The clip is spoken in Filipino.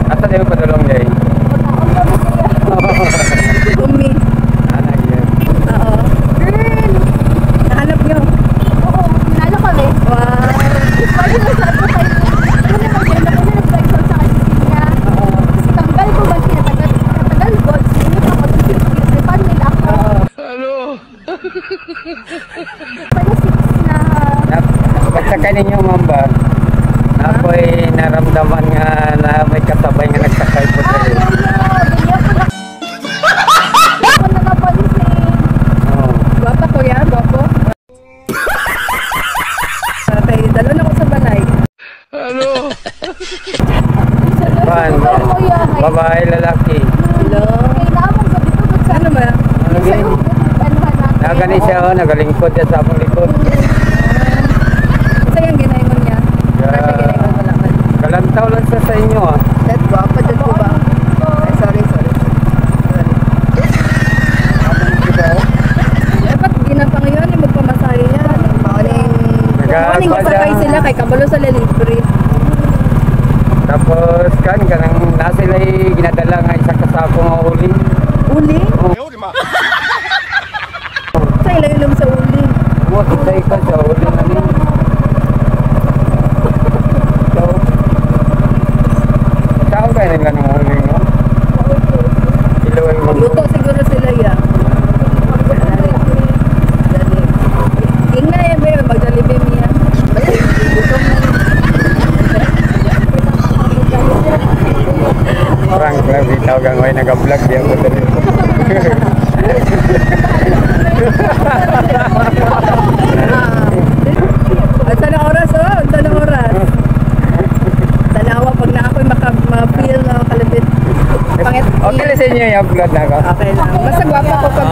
Asa tayo padulong day? Umi. Anak yan. Oo. Girl! Nahanap niyo? Oo, nalo kami. Wow. Pwede na sa ako kayo. Ano naman yun? Ako na nag-vlog sa Casilia. Kasi tanggal ko ba siya? Tagal ko. Sinip ako. Paano nila ako? Hello! Pwede 6 na. Pagsakay ninyo, ma'am ba? Ako'y naramdaman nga na may kasabay nga nagsakay po tayo. Ako na napansin. Oo. Guwapa kuya, guwapo. Okay, dalo na ko sa balay. Hello! Ban, babae, lalaki. Hello. Kailangan mong gabi to. Ano ba? Nagani siya, oh, nagalingkod siya sa akong likod. Isa yung ginayon niya. Kasi ginayon mo lang. Kalantaw lang siya sa inyo, ah. That's guwapo dyan po ba? Ay, sorry. Dapat di na pa ngayon yung magpamasahe yan. Maoning kasakay sila kay kabalo sa libre. Tapos kan kanang nasila'y ginadala nga isa kasako nga uli. Uli? Oh. Sa ilang sa uli. Mo kitay ka sa uli na ni. So, saan kayo nila ng uli no? Iluway mo. Luto siguro sila yan. King na yan ba yun? Magdalibim niya. Gutom na yun. Parang bitaw kang way nag-vlog diyan ko dali. At sana oras oh? Sana oras? Tanawa pag na ako'y ma-feel na kalabit. Pangit. Okay na sa inyo yung vlog na ako. Okay lang. Basta gwapa ko pag